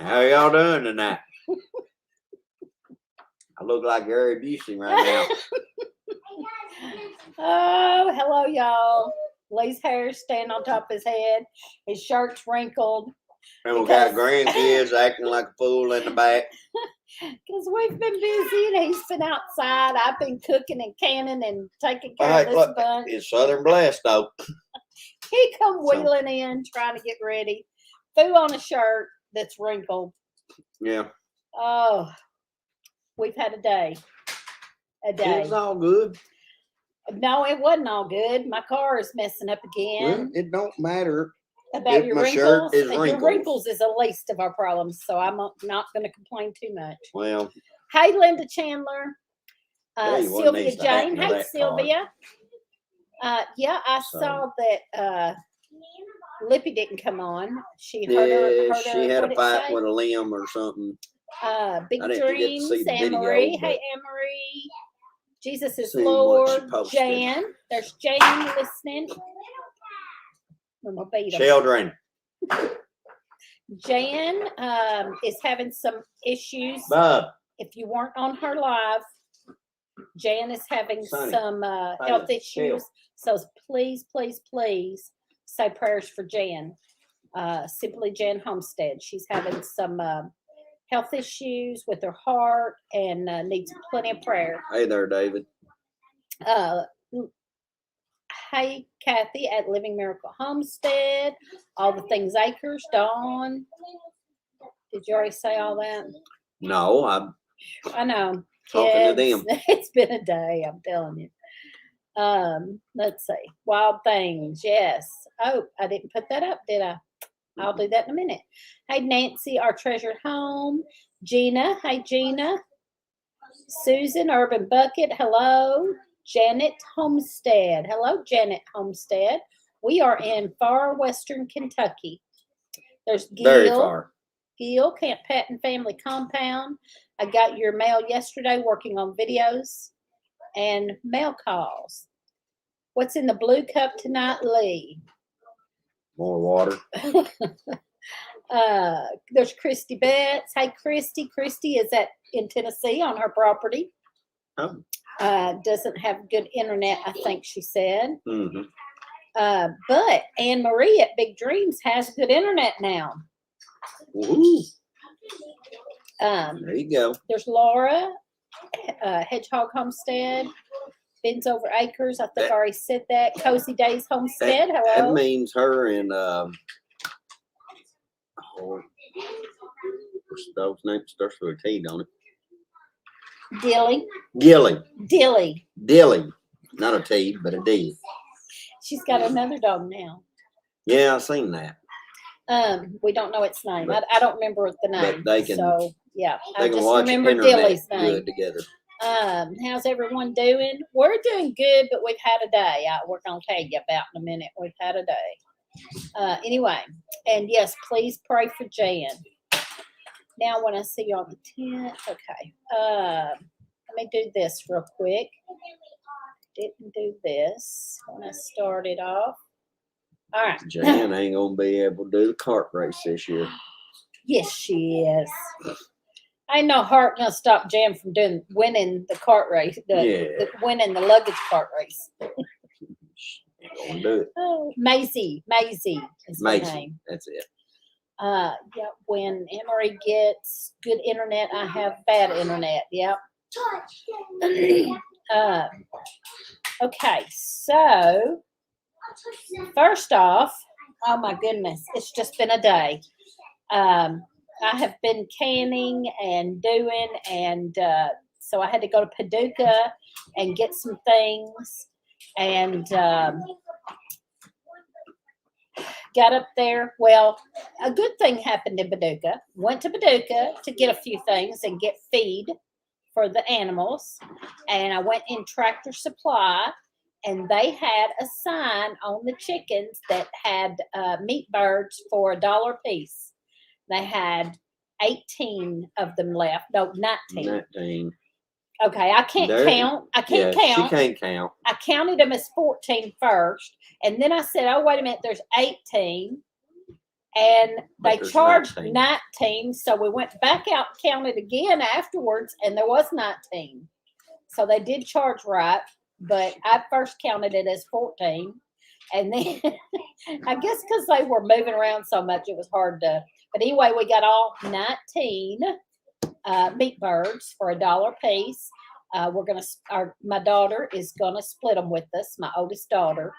How y'all doing tonight? I look like Gary Busey right now. Oh, hello, y'all. Lee's hair's standing on top of his head. His shirt's wrinkled. And we got grandkids acting like a fool in the back. Because we've been busy and he's been outside. I've been cooking and canning and taking care of this Look, bunch. it's Southern Blessed, though. He come wheeling in, trying to get ready. Foo on a shirt that's wrinkled. Yeah. Oh, we've had a day. It was all good. No, it wasn't all good. My car is messing up again. Well, it don't matter. About your my wrinkles. shirt is Your wrinkled. wrinkles is the least of our problems, so I'm not going to complain too much. Well. Hey, Linda Chandler. Sylvia Jane. Hey, Sylvia. Yeah, I saw that Lippy didn't come on. She heard she had a fight with a limb or something. Big Dreams, Anne-Marie. Hey, Anne-Marie. Jesus is Lord. Jan. There's Jan listening. Children. Jan is having some issues. Bob. If you weren't on her live, Jan is having some health issues. So please, please, please say prayers for Jan. Simply Jan Homestead. She's having some health issues with her heart and needs plenty of prayer. Hey there, David. Hey, Kathy at Living Miracle Homestead. All the Things Acres. Dawn. Did you already say all that? No, I know. Talking to them. It's been a day, I'm telling you. Let's see. Wild Things. Yes. Oh, I didn't put that up, did I? I'll do that in a minute. Hey, Nancy, our treasured home. Gina. Hey, Gina. Susan, Urban Bucket. Hello. Janet Homestead. Hello, Janet Homestead. We are in far western Kentucky. There's Gil. Very far. Gil, Camp Patton Family Compound. I got your mail yesterday working on videos and mail calls. What's in the blue cup tonight, Lee? More water. There's Christy Betts. Hey, Christy. Christy is in Tennessee on her property. Oh. Doesn't have good internet, I think she said. Mm-hmm. But Anne-Marie at Big Dreams has good internet now. Ooh. There you go. There's Laura, Hedgehog Homestead, Ben's Over Acres. I think I already said that. Cozy Days Homestead. Hello. That means her and those names starts with a T, don't it? Dilly. Not a T, but a D. She's got another dog now. Yeah, I've seen that. We don't know its name. I don't remember the name. But they can. So yeah, I just remember Dilly's name. Good together. How's everyone doing? We're doing good, but we've had a day. We're gonna tell you about in a minute. We've had a day. Anyway, and yes, please pray for Jan. Now, when I see you on the 10th, okay. Let me do this real quick. Didn't do this when I started off. All right. Jan ain't gonna be able to do the cart race this year. Yes, she is. Ain't no heart gonna stop Jan from winning the cart race. Winning the luggage cart race. Ain't gonna do it. Oh, Maisie is her name. That's it. Yeah, when Emery gets good internet, I have bad internet. Yep. Okay, so first off, oh my goodness, it's just been a day. I have been canning and doing, and so I had to go to Paducah and get some things, and got up there. Well, a good thing happened in Paducah. Went to Paducah to get a few things and get feed for the animals. And I went in Tractor Supply, and they had a sign on the chickens that had meat birds for $1 a piece. They had 18 of them left. No, 19. 19. Okay, I can't count. I can't count. She can't count. I counted them as 14 first. And then I said, oh, wait a minute, there's 18. And But they there's charged 19. 19. So we went back out and counted again afterwards, and there was 19. So they did charge right, but I first counted it as 14. And then I guess because they were moving around so much, it was hard to. But anyway, we got all 19 meat birds for $1 a piece. My daughter is gonna split them with us. My oldest daughter.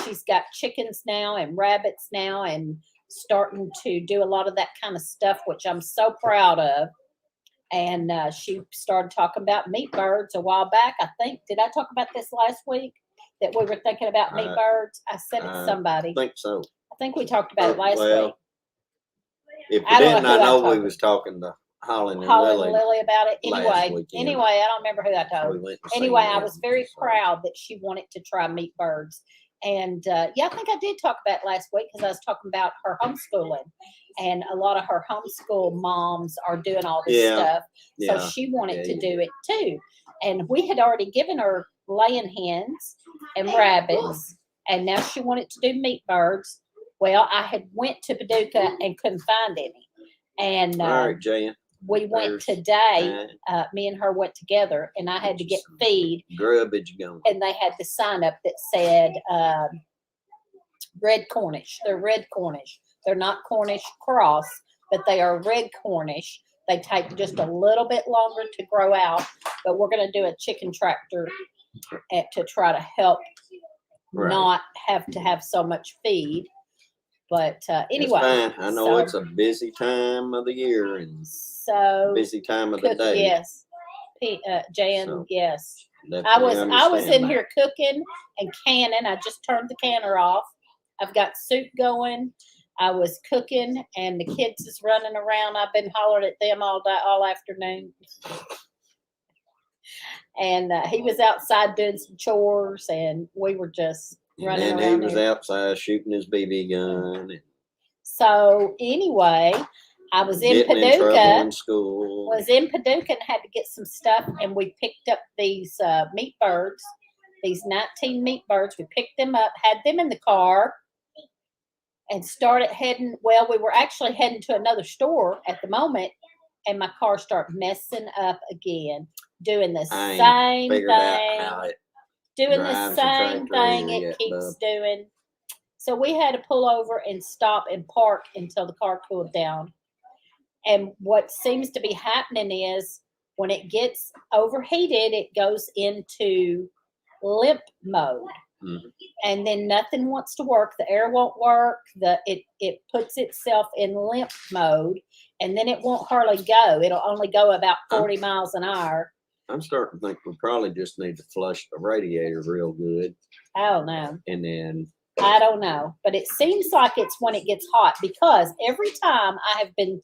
She's got chickens now and rabbits now, and starting to do a lot of that kind of stuff, which I'm so proud of. And she started talking about meat birds a while back. I think, did I talk about this last week? That we were thinking about meat birds? I said it to somebody. I think so. I think we talked about it last week. If I we don't didn't, know I who I know we told. was talking to Holly and Holly Lily. and Lily about it. last weekend. Anyway, I don't remember who I told. We went and seen Anyway, I them, was very so. proud that she wanted to try meat birds. And yeah, I think I did talk about it last week because I was talking about her homeschooling. And a lot of her homeschool moms are doing all this stuff. So she wanted to do it too. And we had already given her laying hens and rabbits. And now she wanted to do meat birds. Well, I had went to Paducah and couldn't find any. And All right, Jan. we went today, me and her went together, and I had to get feed. Grubbage going. And they had the sign up that said red Cornish. They're red Cornish. They're not Cornish cross, but they are red Cornish. They take just a little bit longer to grow out, but we're going to do a chicken tractor to try to help not have to have so much feed. But anyway, it's fine. I know it's a busy time of the year and so busy time of the day. Yes, Jan. So, yes, I was in that. here cooking and canning. I just turned the canner off. I've got soup going. I was cooking, and the kids is running around. I've been hollering at them all afternoon. And he was outside doing some chores, and we were just running around. And he was outside shooting his BB gun. So anyway, I was in Paducah. Was in Paducah and had to get some stuff, and we picked up these meat birds, these 19 meat birds. We picked them up, had them in the car, and started heading. Well, we were actually heading to another store at the moment, and my car started messing up again, doing the same thing. Doing the same thing it keeps doing. So we had to pull over and stop and park until the car cooled down. And what seems to be happening is when it gets overheated, it goes into limp mode. Mm-hmm. And then nothing wants to work. The air won't work. It puts itself in limp mode, and then it won't hardly go. It'll only go about 40 miles an hour. I'm starting to think we probably just need to flush the radiator real good. I don't know. And then I don't know, but it seems like it's when it gets hot, because every time I have been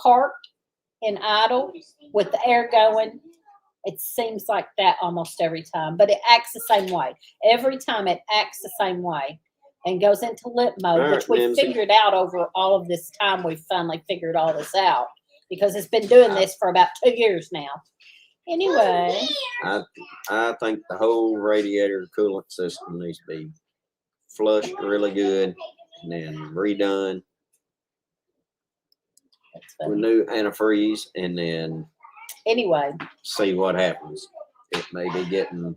parked in idle with the air going, it seems like that almost every time. But it acts the same way. Every time it acts the same way and goes into limp mode, which we figured out over all of this time. We finally figured all this out because it's been doing this for about 2 years now. Anyway, I think the whole radiator coolant system needs to be flushed really good and then redone with new antifreeze, and then see what happens. It may be getting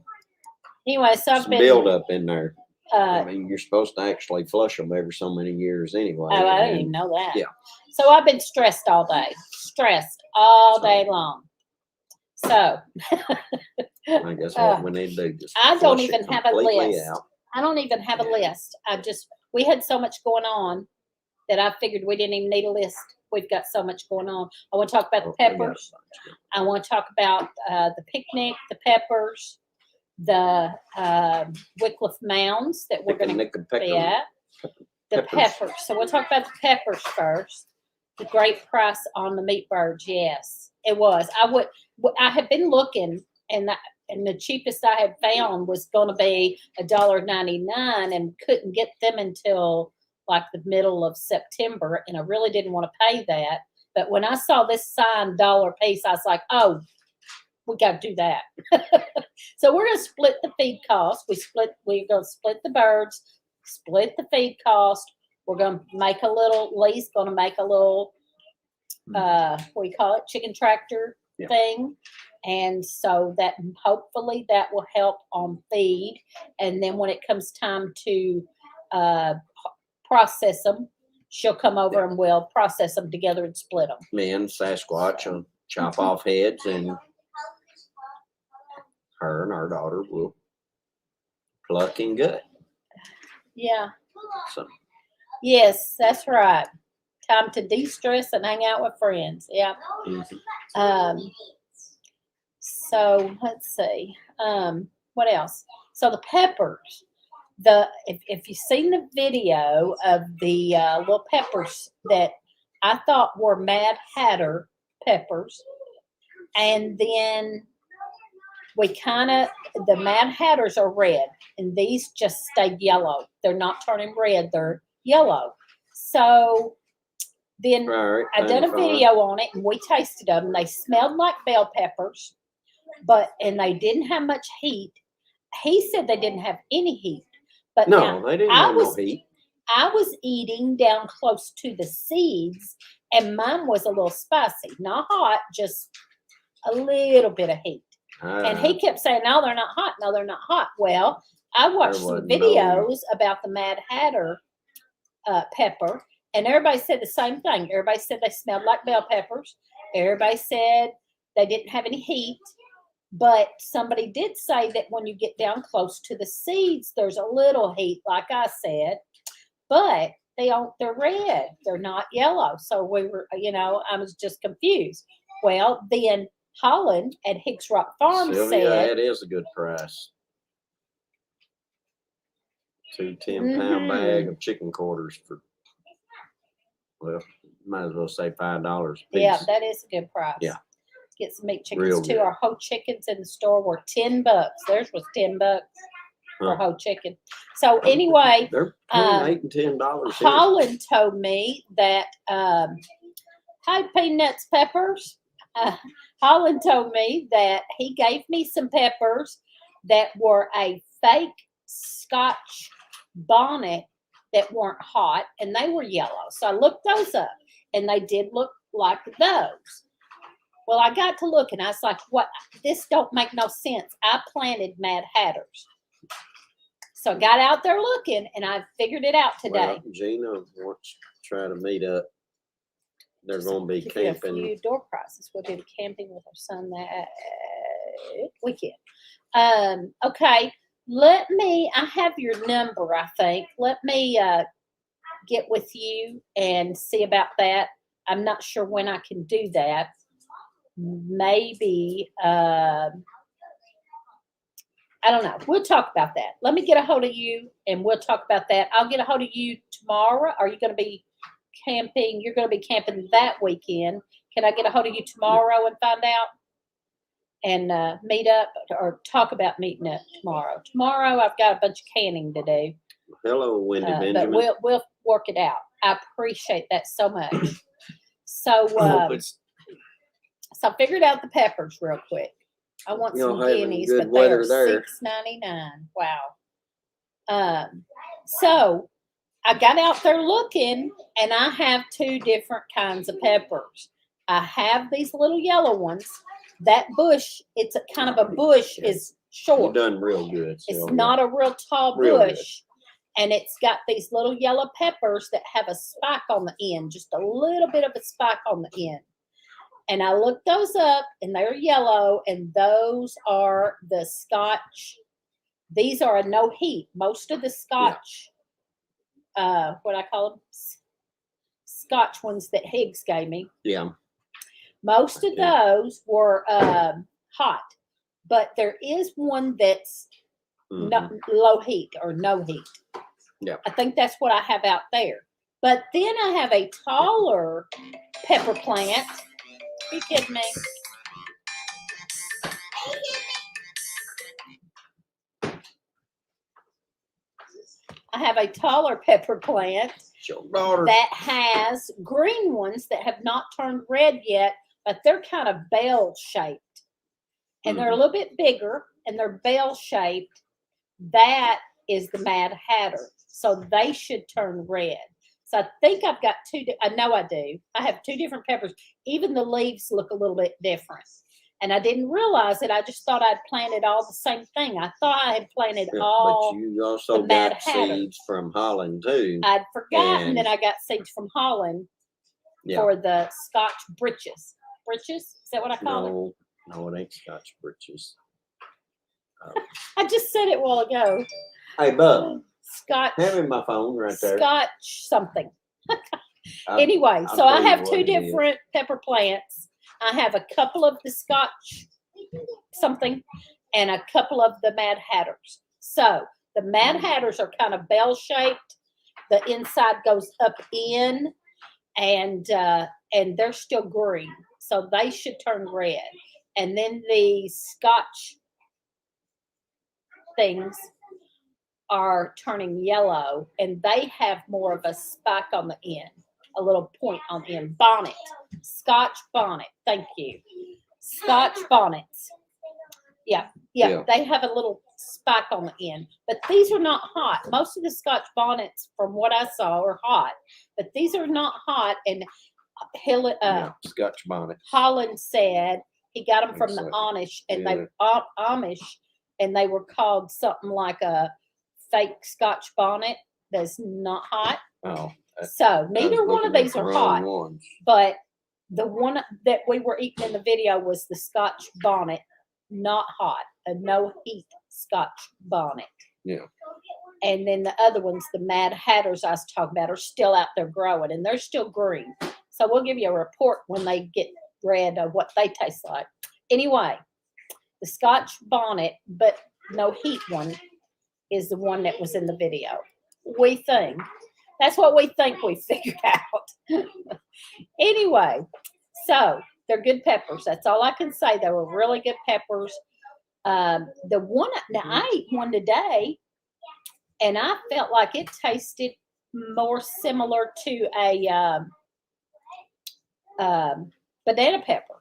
so some buildup in there. I mean, you're supposed to actually flush them every so many years anyway. Oh, I didn't even know that. Yeah. So I've been stressed all day day long. So I guess what we need to do is I don't even have a list. Out. I don't even have a list. We had so much going on that I figured we didn't even need a list. We've got so much going on. I want to talk about the peppers. I want to talk about the picnic, the peppers, the Wycliffe mounds that we're going to be at. The peppers. So we'll talk about the peppers first. The great price on the meat birds. Yes, it was. I had been looking, and the cheapest I had found was going to be $1.99, and couldn't get them until like the middle of September, and I really didn't want to pay that. But when I saw this sign $1 piece, I was like, oh, we got to do that. So we're going to split the feed cost. We're going to split the birds, split the feed cost. We're gonna make a little. Lee's gonna make a little. What do you call it? Chicken tractor Yeah. thing. And so that hopefully that will help on feed. And then when it comes time to process them, she'll come over and we'll process them together and split them. Me and Sasquatch will chop off heads, and her and our daughter will pluck and gut. Yeah. So Yes, that's right. Time to de-stress and hang out with friends. Yeah. So let's see. What else? So the peppers. If you've seen the video of the little peppers that I thought were Mad Hatter peppers, and then the Mad Hatters are red, and these just stay yellow. They're not turning red; they're yellow. So then I done a video on it, and we tasted them. And they smelled like bell peppers, and they didn't have much heat. He said they didn't have any heat. But no, they didn't have no heat. I was eating down close to the seeds, and mine was a little spicy. Not hot, just a little bit of heat. And he kept saying, no, they're not hot. No, they're not hot. Well, I watched some videos about the Mad Hatter pepper, and everybody said the same thing. Everybody said they smelled like bell peppers. Everybody said they didn't have any heat. But somebody did say that when you get down close to the seeds, there's a little heat, like I said. But they're red. They're not yellow. So we were, I was just confused. Well, then Holland at Hicks Rock Farm said, it is a good price. 2 10-pound bag of chicken quarters for, well, might as well say $5 a piece. Yeah, that is a good price. Yeah. Get some meat chickens too. Our whole chickens in the store were $10. Theirs was $10 for whole chicken. So anyway, they're between $8 and $10. Holland told me that hi Peanuts peppers. Holland told me that he gave me some peppers that were a fake Scotch bonnet that weren't hot, and they were yellow. So I looked those up, and they did look like those. Well, I got to look, and I was like, what? This don't make no sense. I planted Mad Hatters. So I got out there looking, and I figured it out today. Well, Gina wants to try to meet up. They're going to be camping. A few door prizes. We'll do camping with our son that weekend. Okay. I have your number, I think. Let me get with you and see about that. I'm not sure when I can do that. Maybe, I don't know. We'll talk about that. Let me get a hold of you and we'll talk about that. I'll get a hold of you tomorrow. Are you going to be camping? You're going to be camping that weekend. Can I get a hold of you tomorrow and find out and meet up or talk about meeting up tomorrow? Tomorrow I've got a bunch of canning to do. Hello, Wendy Benjamin. But we'll work it out. I appreciate that so much. So, so I figured out the peppers real quick. I want some guineas, but they are $6.99. Wow. So I got out there looking, and I have 2 different kinds of peppers. I have these little yellow ones. That bush, it's a kind of a bush, is short. You've done real good. It's not a real tall bush. And it's got these little yellow peppers that have a spike on the end, just a little bit of a spike on the end. And I looked those up, and they're yellow, and those are the Scotch. These are a no heat. Most of the Scotch, what I call them, Scotch ones that Higgs gave me. Yeah. Most of those were hot, but there is one that's low heat or no heat. Yeah. I think that's what I have out there. But then I have a taller pepper plant. Are you kidding me? I have a taller pepper plant that has green ones that have not turned red yet, but they're kind of bell shaped. And they're a little bit bigger and they're bell shaped. That is the Mad Hatter. So they should turn red. So I think I've got two. I know I do. I have two different peppers. Even the leaves look a little bit different. And I didn't realize it. I just thought I'd planted all the same thing. I thought I had planted Yeah, all. but you also the Mad got Hatter. seeds from Holland too. I'd forgotten And- that I got seeds from Holland Yeah. for the Scotch britches. Britches? Is that what I call it? No, it ain't Scotch britches. I just said it a while ago. Hey, Bub, Scotch. hand me my phone right there. Scotch something. I'll- Anyway, I'll so I tell you have what two it is. different pepper plants. I have a couple of the Scotch something and a couple of the Mad Hatters. So the Mad Hatters are kind of bell shaped. The inside goes up in, and they're still green, so they should turn red. And then the Scotch things are turning yellow, and they have more of a spike on the end, a little point on the end. Bonnet, Scotch bonnet. Thank you. Scotch bonnets. Yeah, they have a little spike on the end, but these are not hot. Most of the Scotch bonnets, from what I saw, are hot, but these are not hot. And Scotch bonnet. Holland said he got them from the Exactly. Amish, and Yeah. they Amish, and they were called something like a fake Scotch bonnet that's not hot. Oh, So neither one of these are hot, ones. but the one that we were eating in the video was the Scotch bonnet, not hot, a no heat Scotch bonnet. Yeah. And then the other ones, the Mad Hatters I was talking about, are still out there growing, and they're still green. So we'll give you a report when they get red of what they taste like. Anyway, the Scotch bonnet, but no heat one, is the one that was in the video. We think. That's what we think we figured out. Anyway, so they're good peppers. That's all I can say. They were really good peppers. The one, now I ate one today, and I felt like it tasted more similar to a banana pepper.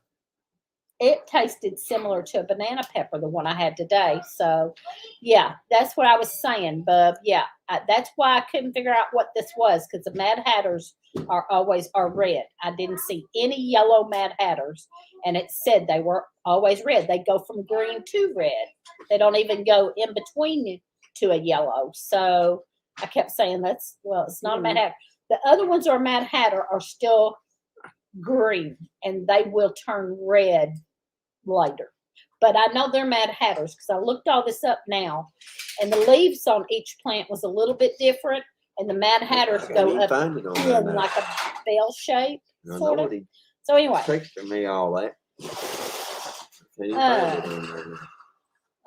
It tasted similar to a banana pepper, the one I had today. So, yeah, that's what I was saying, Bub. Yeah, that's why I couldn't figure out what this was, because the Mad Hatters are always red. I didn't see any yellow Mad Hatters, and it said they were always red. They go from green to red. They don't even go in between to a yellow. So I kept saying it's not a Mad Hatter. The other ones are Mad Hatter are still green, and they will turn red later. But I know they're Mad Hatters because I looked all this up now, and the leaves on each plant was a little bit different, and the Mad Hatters go up in like a bell shape, sort of. So anyway, Texted me all that. Can you find it on there?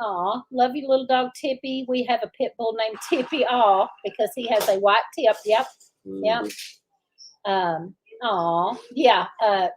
Aw, love you, little dog Tippy. We have a pit bull named Tippy. Aw, because he has a white tip. Yep. Yep. Yeah.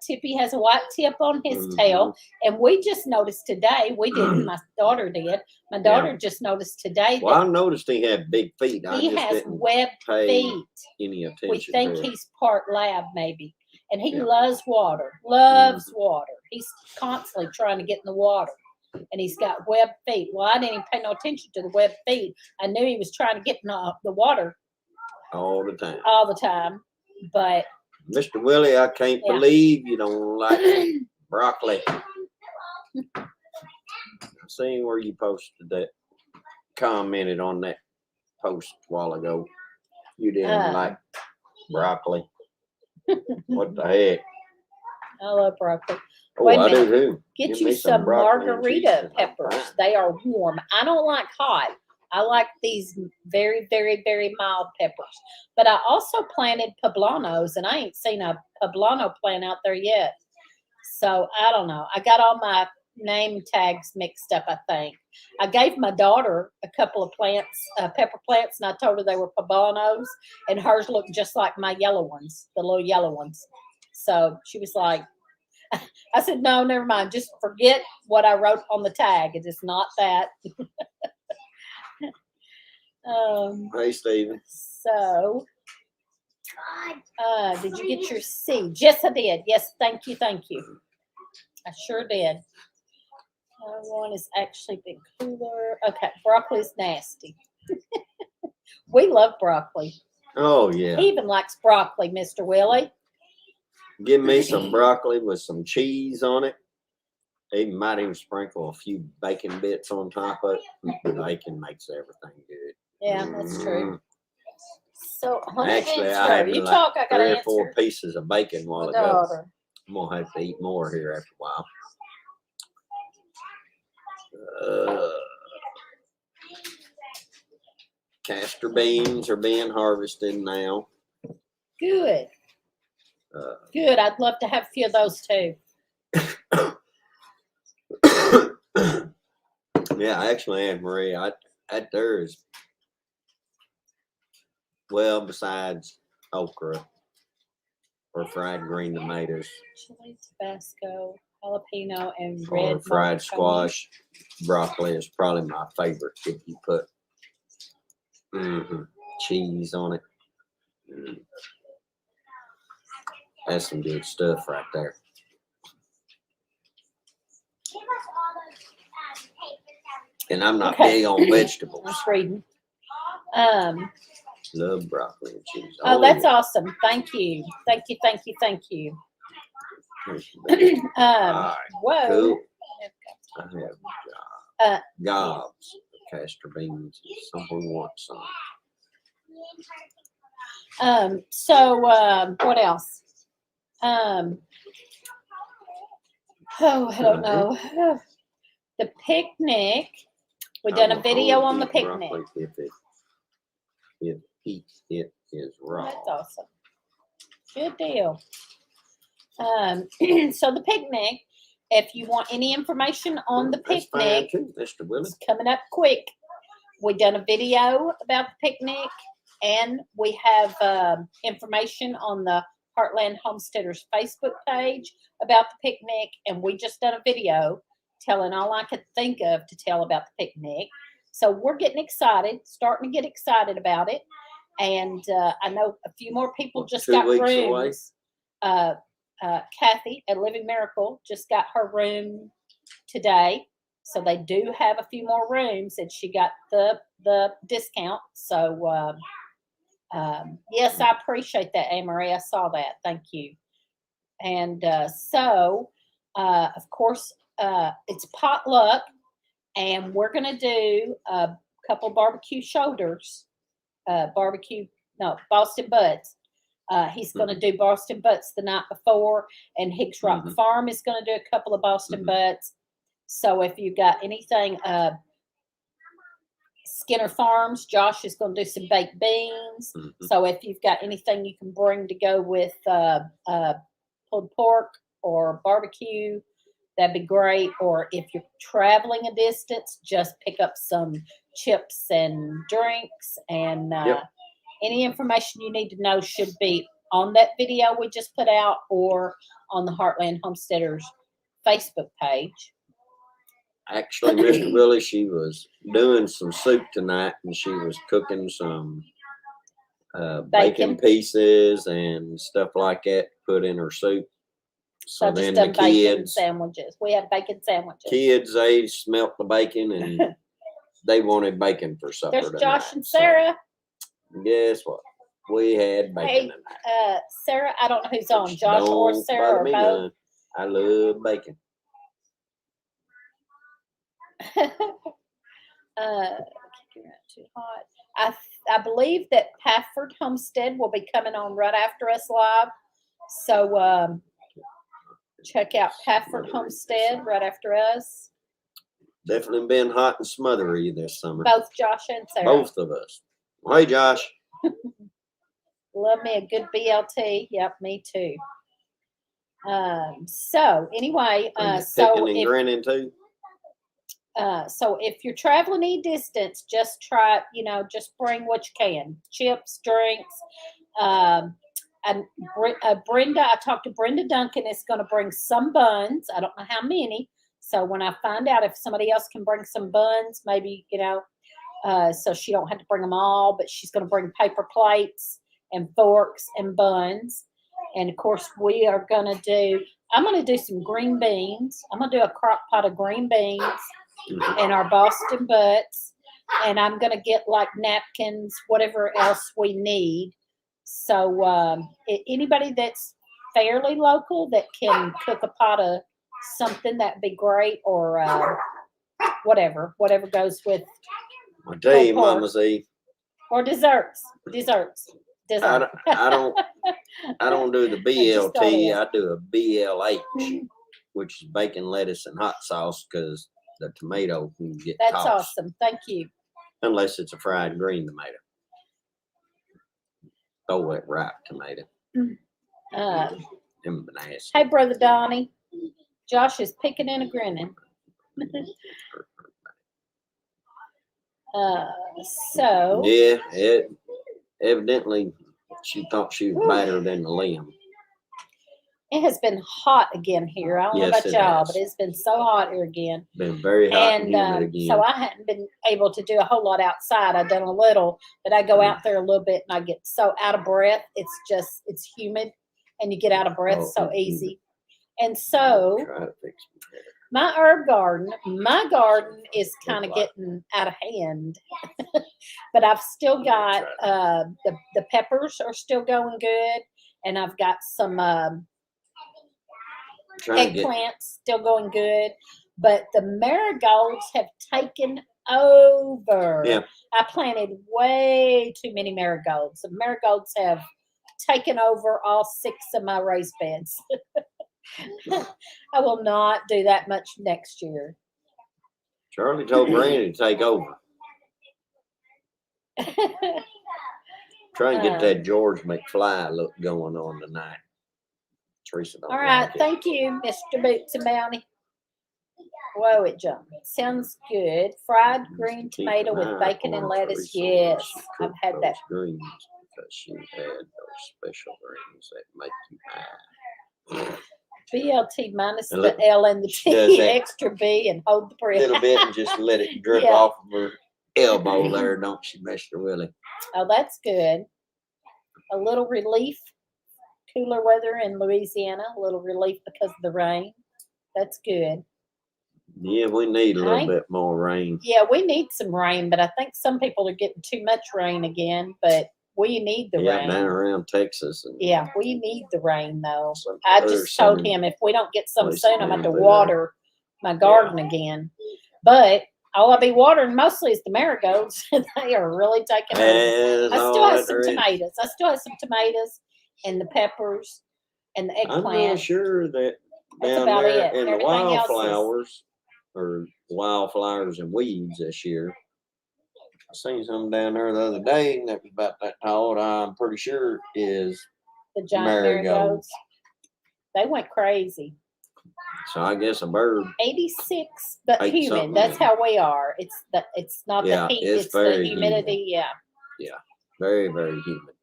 Tippy has a white tip on his tail, and we just noticed today. We didn't. My daughter did. My daughter just noticed today. Well, I noticed he had big feet. He has webbed feet. Any attention? We think to it. he's part lab, maybe, and he loves water. Loves water. He's constantly trying to get in the water, and he's got webbed feet. Well, I didn't even pay no attention to the webbed feet. I knew he was trying to get in the water all the time. All the time, but. Mr. Willie, I can't believe you don't like broccoli. I seen where you posted that, commented on that post a while ago. You didn't like broccoli. What the heck? I love broccoli. Oh, Wait a I minute. do too. Get Give you me some broccoli and margarita cheese. peppers. They are warm. I don't like hot. I like these very, very, very mild peppers. But I also planted poblanos, and I ain't seen a poblano plant out there yet. So I don't know. I got all my name tags mixed up, I think. I gave my daughter a couple of plants, pepper plants, and I told her they were poblanos, and hers looked just like my yellow ones, the little yellow ones. So she was like, I said, no, never mind. Just forget what I wrote on the tag. It is not that. Hey, Steven. So, did you get your seed? Yes, I did. Yes, thank you, thank you. I sure did. One is actually been cooler. Okay, broccoli's nasty. We love broccoli. Oh yeah. He even likes broccoli, Mr. Willie. Give me some broccoli with some cheese on it. He might even sprinkle a few bacon bits on top of it. Bacon makes everything good. Yeah, that's true. So, Actually, answer. I had You like talk, I gotta 3 or 4 answer. pieces of bacon while My ago. daughter. I'm gonna have to eat more here after a while. Castor beans are being harvested now. Good. Good. I'd love to have a few of those too. Yeah, actually, Aunt Marie, that there is, well, besides okra or fried green tomatoes Chili, Tabasco, jalapeno, and or red fried mullicone. squash, broccoli is probably my favorite if you put cheese on it. That's some good stuff right there. And I'm not big on vegetables. I'm reading. Love broccoli and cheese. Oh, that's yeah. awesome. Thank you. Thank you. Thank you. Thank you. Right, Whoa. cool. I have gobs of castor beans. Someone wants some. What else? Oh, I don't know. The picnic. We done a video on the picnic. If it is raw. That's awesome. Good deal. So the picnic, if you want any information on the picnic, Mr. Willie. it's coming up quick. We done a video about the picnic, and we have information on the Heartland Homesteaders Facebook page about the picnic, and we just done a video telling all I could think of to tell about the picnic. So we're getting excited, starting to get excited about it. And I know a few more people just got rooms. Kathy at Living Miracle just got her room today. So they do have a few more rooms, and she got the discount. So yes, I appreciate that, Anne-Marie. I saw that. Thank you. And of course, it's potluck, and we're going to do a couple barbecue shoulders. Boston butts. He's going to do Boston butts the night before, and Hicks Rock Farm is going to do a couple of Boston butts. So if you got anything, Skinner Farms, Josh is going to do some baked beans. So if you've got anything you can bring to go with pulled pork or barbecue, that'd be great. Or if you're traveling a distance, just pick up some chips and drinks, and any information you need to know should be on that video we just put out or on the Heartland Homesteaders Facebook page. Actually, Mr. Willie, she was doing some soup tonight, and she was cooking some bacon pieces and stuff like that to put in her soup. So then the bacon sandwiches. We have bacon sandwiches. Kids, they smelt the bacon and they wanted bacon for supper. There's Josh and Sarah. So, guess what? We had bacon tonight. Sarah, I don't know who's on, Josh or Sarah or both. None. I love bacon. Too hot. I believe that Pafford Homestead will be coming on right after us live. So check out Pafford Homestead right after us. Definitely been hot and smothery this summer. Both Josh and Sarah. Both of us. Well, hey, Josh. Love me a good BLT. Yep, me too. So anyway, and grinning too. So if you're traveling any distance, just try, just bring what you can. Chips, drinks. And Brenda, I talked to Brenda Duncan, is going to bring some buns. I don't know how many. So when I find out if somebody else can bring some buns, maybe, so she don't have to bring them all, but she's going to bring paper plates and forks and buns. And of course, I'm going to do some green beans. I'm going to do a crock pot of green beans and our Boston butts. And I'm going to get like napkins, whatever else we need. So anybody that's fairly local that can cook a pot of something, that'd be great. Or whatever goes with, I tell you, pork. Mama Z, or desserts. I don't do the just thought of BLT. it. I do a BLH, which is bacon, lettuce, and hot sauce, because the tomato can get That's tossed. awesome. Thank you. Unless it's a fried green tomato. Oh, that ripe tomato. Them bananas. Hey, Brother Donnie. Josh is picking and a grinning. So. Yeah, evidently she thought she was better than the limb. It has been hot again here. I don't know about y'all, but it's been so hot here again. Been very hot and humid again. So I hadn't been able to do a whole lot outside. I've done a little, but I go out there a little bit and I get so out of breath. It's humid and you get out of breath so easy. And so Try to fix my herb garden, is kind of getting out of hand, but I've still got the peppers are still going good, and I've got some eggplants still going good, but the marigolds have taken over. Yeah. I planted way too many marigolds. The marigolds have taken over all 6 of my raised beds. I will not do that much next year. Charlie told Granny to take over. Try and get that George McFly look going on tonight. Teresa don't All right, like it. thank you, Mr. Boots and Bounty. Whoa, it jumped. Sounds good. Fried green tomato with bacon and lettuce. Yes, I've had that. Greens because she had those special greens that make you high. BLT minus the L and the T, extra B, and hold the breath. A little bit and just let it drip off of her elbow there, don't she, Mr. Willie? Oh, that's good. A little relief. Cooler weather in Louisiana. A little relief because of the rain. That's good. Yeah, we need a little bit more rain. Yeah, we need some rain, but I think some people are getting too much rain again. But we need the rain. Yeah, down around Texas. Yeah, we need the rain, though. I just told him if we don't get some soon, I'm going to water my garden again. But all I'll be watering mostly is the marigolds. They are really taking over. I still have some tomatoes. And the peppers and the eggplant. I'm not sure that That's down about there it. in the Everything else wildflowers and weeds this year. I seen some down there the other day and that was about that tall. I'm pretty sure is the giant marigolds. They went crazy. So I guess a bird. 86, but humid. That's how we are. It's not the heat. It's the humidity. Humid. Yeah, very, very humid.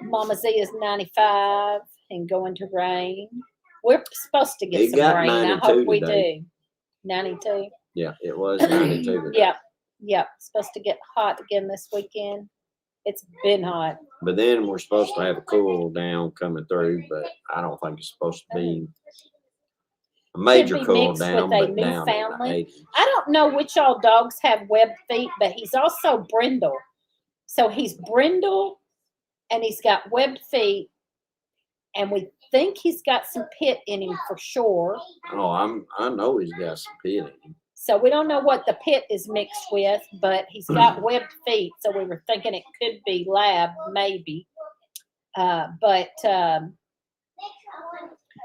Mama Z is 95 and going to rain. We're supposed to get some rain. I hope we do. 92. Yeah, it was 92 today. Yep. Supposed to get hot again this weekend. It's been hot. But then we're supposed to have a cool down coming through, but I don't think it's supposed to be a major cool down. With a new family. I don't know which all dogs have webbed feet, but he's also brindle. So he's brindle and he's got webbed feet, and we think he's got some pit in him for sure. Oh, I know he's got some pit in him. So we don't know what the pit is mixed with, but he's got webbed feet. So we were thinking it could be lab, maybe. But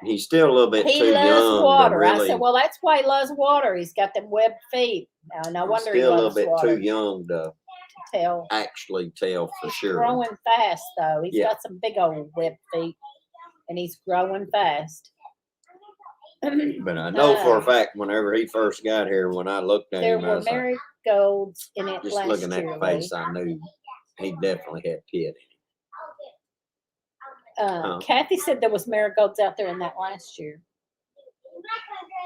he's still a little bit too young. He loves water. Really, I said, well, that's why he loves water. He's got them webbed feet. No wonder he loves water. Still a little bit too young to actually tell for he's sure. Growing fast, though. He's got some big old webbed feet, and he's growing fast. But I know for a fact, whenever he first got here, when I looked at him, there were marigolds in it just last looking at year. the face, I knew he definitely had pit in him. Kathy said there was marigolds out there in that last year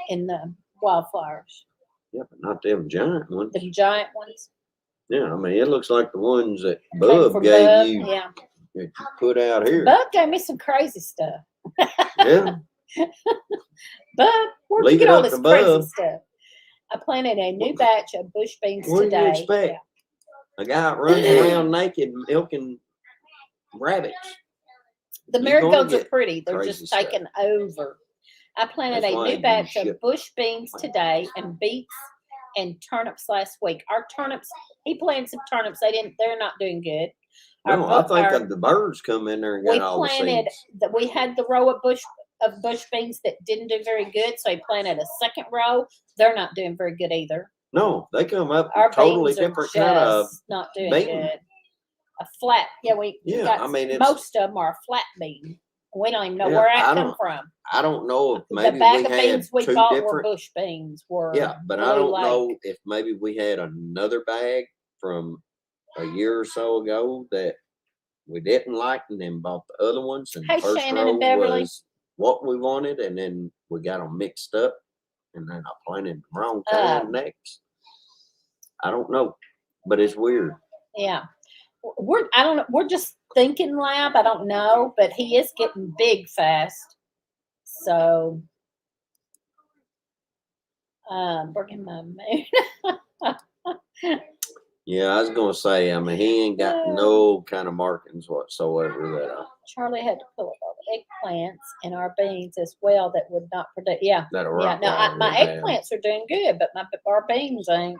in the wildflowers. Yeah, but not them giant ones. The giant ones. Yeah, I mean, it looks like the ones that Bub gave you. Yeah. That you put out here. Bub gave me some crazy stuff. Yeah. Bub, where'd you get all this crazy stuff? I planted a new batch of bush beans today. What do you expect? A guy running around naked milking rabbits. The You're gonna marigolds are get pretty. They're crazy just stuff. taking over. I planted That's a why new you batch of ship- bush beans today and beets and turnips last week. Our turnips, he planted some turnips. They're not doing good. No, I think the birds come in there and We got all the planted seeds. that we had the row of bush beans that didn't do very good, so he planted a second row. They're not doing very good either. No, they come up Our with totally beans are different kind of. just not doing bean. good. A flat, we Yeah, got I mean, it's. most of them are flat bean. We don't even know Yeah, where I that come don't- from. I don't know if The maybe bag we of had beans we two bought were different. bush beans. Were Yeah, but I Blue don't Lake. know if maybe we had another bag from a year or so ago that we didn't like, and then bought the other ones. And Hey, the first Shannon row and Beverly. was what we wanted, and then we got them mixed up, and then I planted the wrong time next. I don't know, but it's weird. Yeah, I don't know. We're just thinking lab. I don't know, but he is getting big fast. So, bringing my moon. Yeah, I was gonna say. I mean, he ain't got no kind of markings whatsoever that Charlie had to pull up all the eggplants and our beans as well that would not produce. Yeah, that'll yeah. rock No, right my down. eggplants are doing good, but our beans ain't.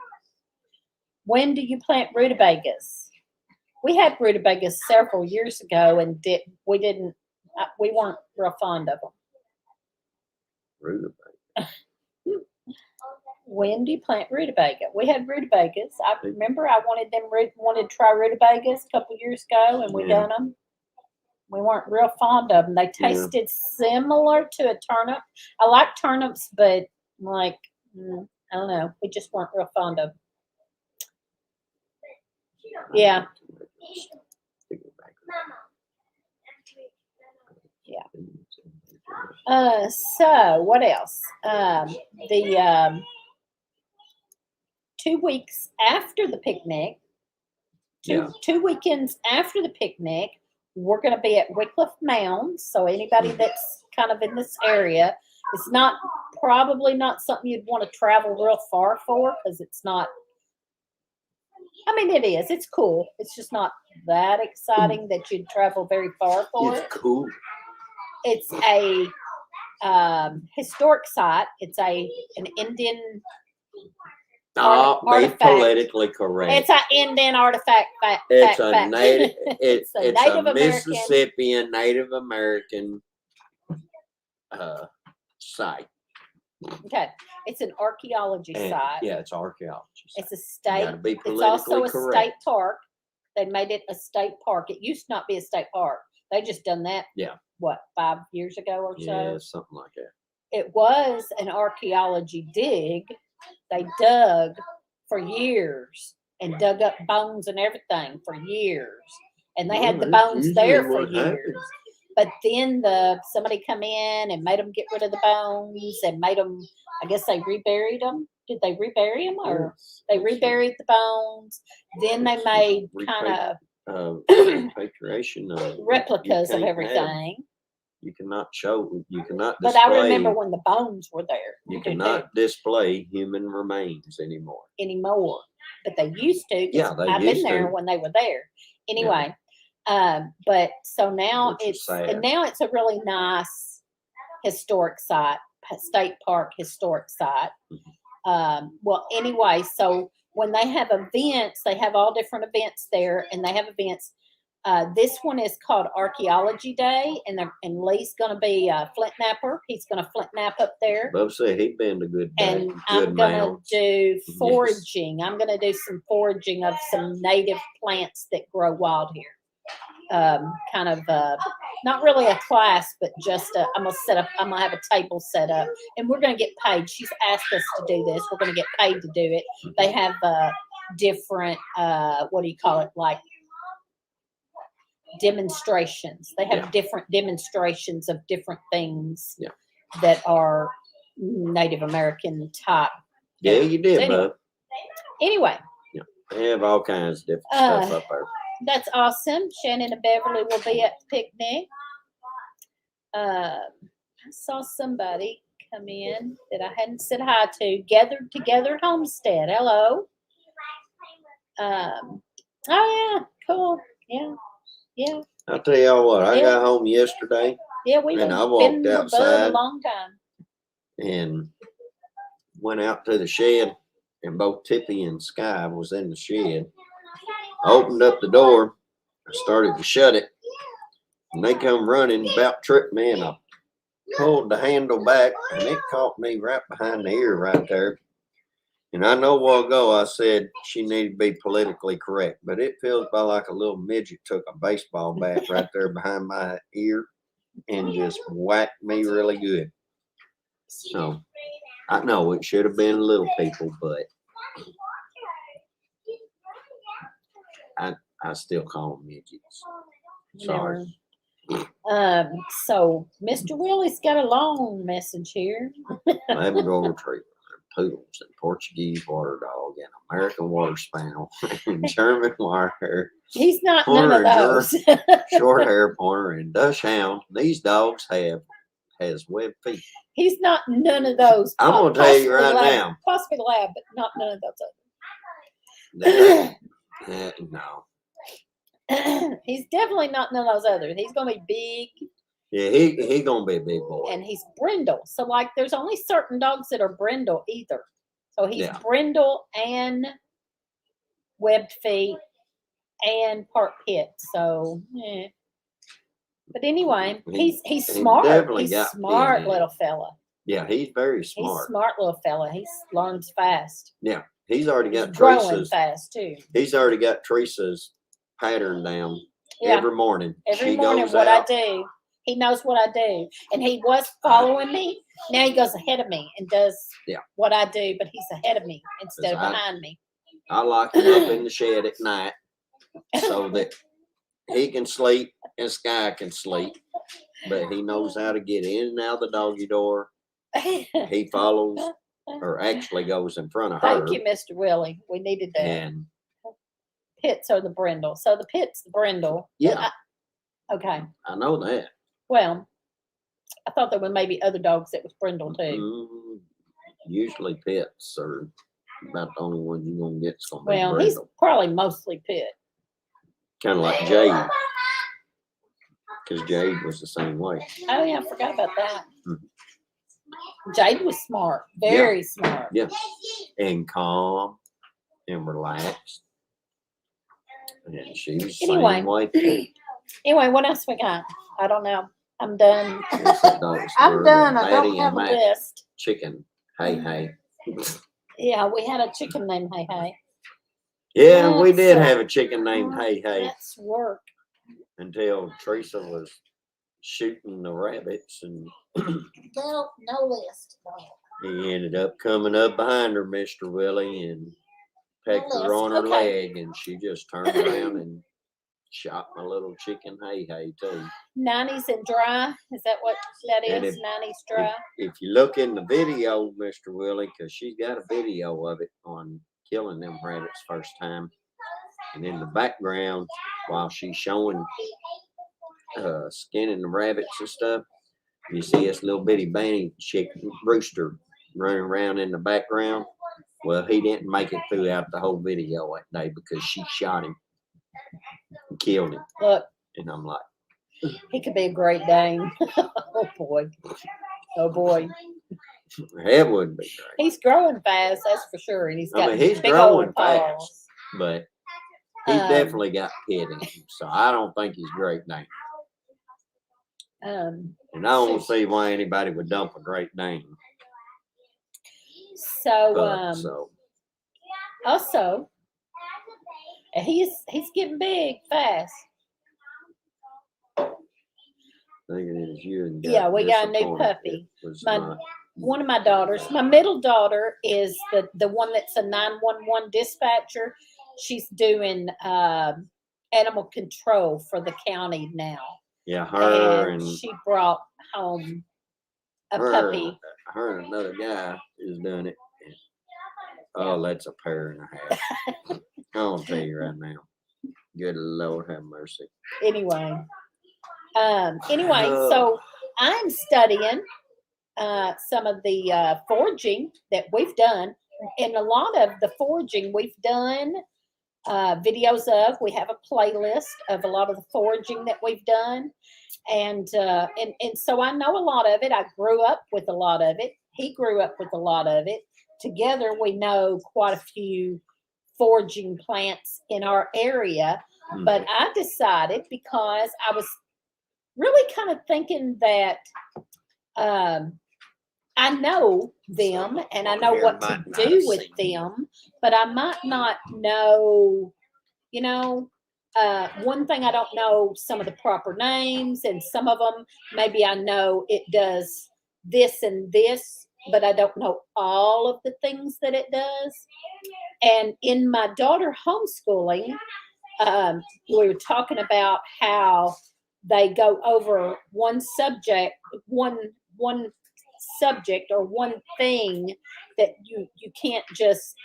When do you plant rutabagas? We had rutabagas several years ago, and we weren't real fond of them. Rutabaga. When do you plant rutabaga? We had rutabagas. I remember I wanted to try rutabagas a couple years ago, and we done them. We weren't real fond of them. They tasted similar to a turnip. I like turnips, but I don't know. We just weren't real fond of them. Yeah. Yeah. So what else? The 2 weeks after the picnic, two weekends after the picnic, we're going to be at Wycliffe Mounds. So anybody that's kind of in this area, it's probably not something you'd want to travel real far for, because it's not. I mean, it is. It's cool. It's just not that exciting that you'd travel very far for it. It's cool. It's a historic site. It's an Indian. Be politically correct. It's an Indian artifact. It's a native. It's a a Native American. Mississippian Native American site. Okay, it's an archaeology site. Yeah, it's archaeology. It's a state. Gotta be It's politically also a correct. state park. They made it a state park. It used to not be a state park. They just done that. Yeah. What, 5 years ago or so? Yeah, something like that. It was an archaeology dig. They dug for years and dug up bones and everything for years. And they had the bones there for years. But then somebody come in and made them get rid of the bones and made them, I guess they reburied them. Did they rebury them, or they reburied the bones? Then they made kind of repatriation replicas of everything. You cannot display. But I remember when the bones were there. You cannot display human remains anymore. But they used to. Yeah, I've been there when they were there. Anyway, but so now it's a really nice historic site, state park historic site. Well, anyway, so when they have events, they have all different events there, and they have events. This one is called Archaeology Day, and Lee's going to be a flint napper. He's going to flint nap up there. Bob said he'd been a good day. And I'm going to do foraging. Yes. I'm going to do some foraging of some native plants that grow wild here. Kind of not really a class, but just I'm going to have a table set up, and we're going to get paid. She's asked us to do this. We're going to get paid to do it. They have different, like demonstrations. They have different demonstrations of different things that are Native American type. Yeah, you did, bub. Anyway. Yeah. They have all kinds of different stuff up there. That's awesome. Shannon and Beverly will be at the picnic. I saw somebody come in that I hadn't said hi to. Gathered Together Homestead. Hello. Oh, yeah. Cool. Yeah. I'll tell y'all what, I Yeah. got home yesterday Yeah, we've and I been walked in the bud a outside long time. and went out to the shed, and both Tippy and Sky was in the shed. I opened up the door, I started to shut it, and they come running, about tripped me, and I pulled the handle back, and it caught me right behind the ear right there. And I know a while ago I said she needed to be politically correct, but it feels about like a little midget took a baseball bat right there behind my ear and just whacked me really good. So I know it should have been little people, but I still call them midgets. Sorry. So Mr. Willie's got a long message here. Labrador retriever, poodles, and Portuguese water dog, and American water spaniel, and German wire, He's not none of those. short hair pointer, and Dutch hound. These dogs has webbed feet. He's not none of those. I'm gonna tell you right now. Possibly lab, but not none of those That, no. others. He's definitely not none of those others. He's gonna be big. Yeah, he gonna be a big boy. And he's brindle. So like there's only certain dogs that are brindle either. So he's Yeah. brindle and webbed feet and part pit. So but anyway, he's smart. definitely He's got smart pit in little fella. Yeah, he's very He's smart. smart little fella. He learns fast. Yeah, he's already He's got growing Teresa's. fast too. He's already got Teresa's pattern down every morning. Every She morning, goes what out. I do, he knows what I do, and he was following me. Now he goes ahead of me and does what I do, but he's ahead of me instead of behind me. I lock him up in the shed at night so that he can sleep and Sky can sleep, but he knows how to get in and out of the doggy door. He follows, or actually goes in front of her. Thank you, Mr. Willie. We needed that. And pits are the brindle. So the pit's the brindle. yeah. Okay. I know that. Well, I thought there were maybe other dogs that was brindle too. Usually pits are about the only one you're gonna get. Well, he's probably mostly pit. Kind of like Jade, because Jade was the same way. Oh yeah, I forgot about that. Jade was smart, very smart. Yeah, and calm and relaxed. And she was the same way. Anyway, what else we got? I don't know. I'm done. I'm done. I don't have a list. Chicken. Hey. Yeah, we had a chicken named Hey Hey. Yeah, we did have a chicken named Hey Hey. That's work. Until Teresa was shooting the rabbits, and No list. he ended up coming up behind her, Mr. Willie, and pecked her on her leg, and she just turned around and shot my little chicken Hey Hey too. 90s and dry. Is that what that is? 90s dry. If you look in the video, Mr. Willie, because she's got a video of it on killing them rabbits first time, and in the background while she's showing skinning the rabbits and stuff, you see this little bitty banty chicken rooster running around in the background. Well, he didn't make it throughout the whole video that day because she shot him and killed him. Look, and I'm like, he could be a Great Dane. Oh boy. That would be great. He's growing fast, that's for sure. And he's got he's big growing old fast, paws. but he's definitely got pit in him. So I don't think he's Great Dane. And I don't see why anybody would dump a Great Dane. So, also, he's getting big fast. I think it is you and we got a new puppy. One of my daughters, my middle daughter is the one that's a 911 dispatcher. She's doing animal control for the county now. Yeah, her and she brought home a puppy. Her and another guy is doing it. Oh, that's a pair and a half. I'll tell you right now. Good Lord have mercy. Anyway, so I'm studying some of the foraging that we've done, and a lot of the foraging we've done videos of. We have a playlist of a lot of the foraging that we've done. And so I know a lot of it. I grew up with a lot of it. He grew up with a lot of it. Together, we know quite a few foraging plants in our area. But I decided, because I was really kind of thinking that I know them and I know what to do with them, but I might not know, one thing I don't know some of the proper names, and some of them maybe I know it does this and this, but I don't know all of the things that it does. And in my daughter homeschooling, we were talking about how they go over one subject or one thing that you can't just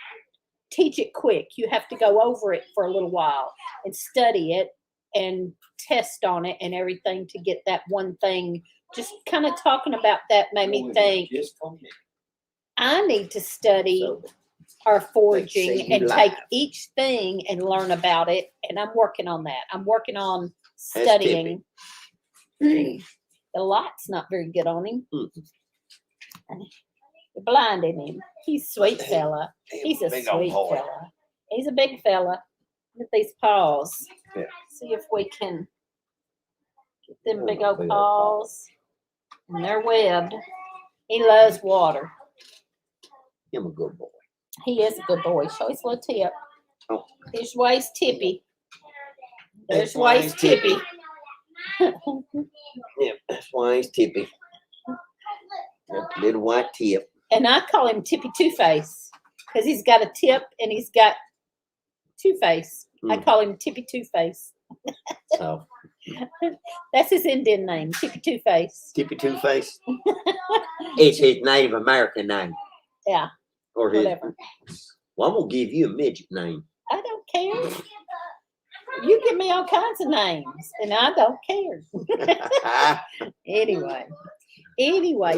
teach it quick. You have to go over it for a little while and study it and test on it and everything to get that one thing. Just kind of talking about that made me think I need to study our foraging and take each thing and learn about it. And I'm working on that. I'm working on studying. The light's not very good on him. You're blinding him. He's a sweet fella. He's a sweet fella. He's a big fella. Look at these paws. Yeah. See if we can get them big old paws. And they're webbed. He loves water. I'm a good boy. He is a good boy. Show his little tip. Oh. Here's why he's tippy. There's why he's tippy. Yeah, that's why he's tippy. That little white tip. And I call him Tippy Two-Face because he's got a tip and he's got two-face. I call him Tippy Two-Face. So that's his Indian name, Tippy Two-Face. Tippy Two-Face. It's his Native American name. Yeah. Or his. Whatever. Well, I'm gonna give you a midget name. I don't care. You give me all kinds of names, and I don't care. Anyway,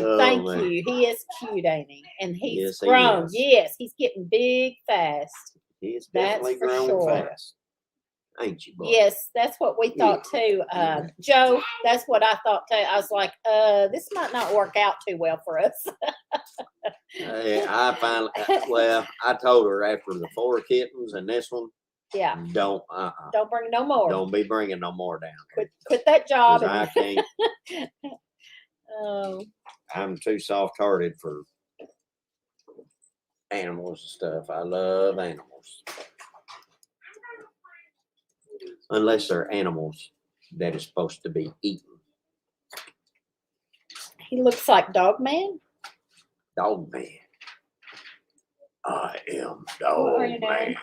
Oh, thank man. you. He is cute, ain't he? And he's Yes, he grown. is. Yes, he's getting big fast. He is That's definitely for growing sure. fast. Ain't you, boy? Yes, that's what we thought too. Joe, that's what I thought too. I was like, this might not work out too well for us. I finally, I told her after the 4 kittens and this one, Yeah. don't Bring no more. don't be bringing no more down. Quit that job. 'Cause I can't. Oh. I'm too soft-hearted for animals and stuff. I love animals. Unless they're animals that is supposed to be eaten. He looks like Dog Man. Dog man. I am What are dog you man.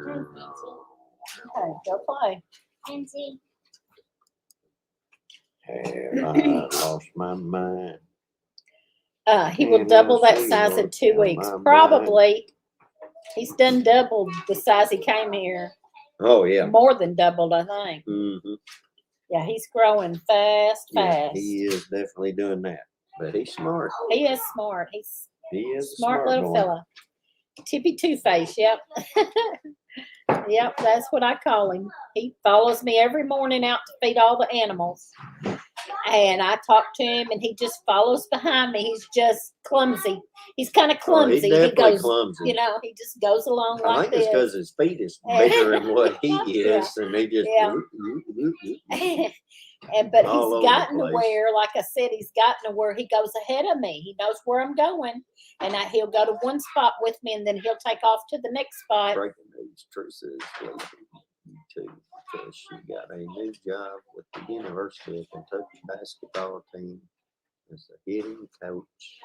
doing? Okay, go play. Nancy. Have I lost my mind? He will And double I that see size in what's 2 on weeks. my Probably. He's done doubled the size he came here. Oh yeah. More than doubled, I think. Mm-hmm. Yeah, he's growing fast. Yeah, he is definitely doing that. But he's smart. He is smart. He's He is a smart little boy. fella. Tippy Two-Face, yep. Yep, that's what I call him. He follows me every morning out to feed all the animals. And I talk to him and he just follows behind me. He's just clumsy. He's kind of clumsy. Oh, he's definitely goes, clumsy. he just goes along I like think it's this. because his feet is bigger than what he is, and they just. Yeah. But all over he's the gotten to place. where, like I said, he's gotten to where he goes ahead of me. He knows where I'm going, and he'll go to one spot with me, and then he'll take off to the next spot. Breaking news, Teresa is leaving too because she got a new job with the University of Kentucky basketball team as a hitting coach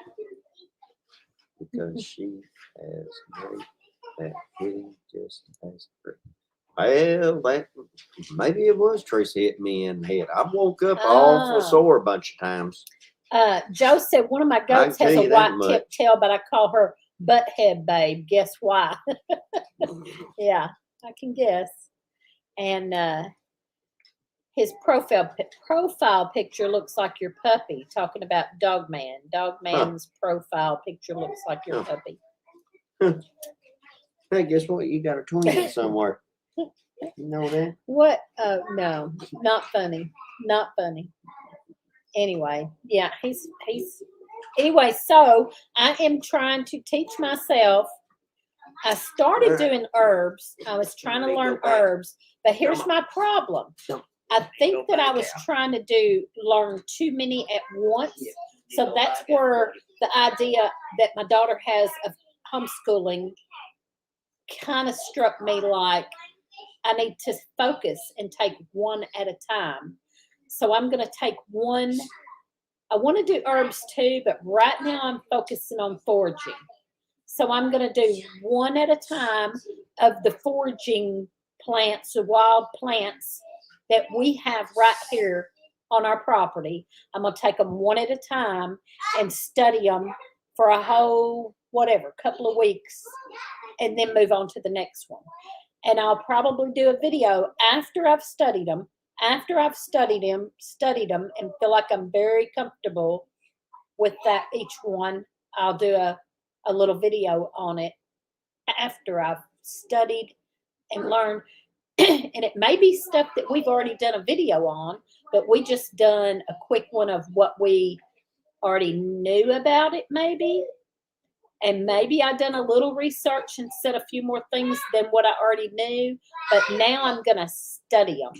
because she has made that hitting just as great. Well, maybe it was Teresa hit me in the head. I woke up awful sore a bunch of times. Joe said one of my goats can has tell a you that white tip tail, but I call her Butthead Babe. Guess why? Yeah, I can guess. And his profile picture looks like your puppy. Talking about Dog Man. Dog Man's profile picture looks like your puppy. Hey, guess what? You got a twin somewhere. You know that? What? Oh, no, not funny. Not funny. Anyway, yeah, anyway, so I am trying to teach myself. I started doing herbs. I was trying to learn herbs, but here's my problem. I think that I was trying to learn too many at once. So that's where the idea that my daughter has of homeschooling kind of struck me like I need to focus and take one at a time. So I'm going to take one. I want to do herbs too, but right now I'm focusing on foraging. So I'm going to do one at a time of the foraging plants, the wild plants that we have right here on our property. I'm going to take them one at a time and study them for a whole, couple of weeks, and then move on to the next one. And I'll probably do a video after I've studied them, and feel like I'm very comfortable with that each one. I'll do a little video on it after I've studied and learned. And it may be stuff that we've already done a video on, but we just done a quick one of what we already knew about it, maybe. And maybe I done a little research and said a few more things than what I already knew. But now I'm going to study them.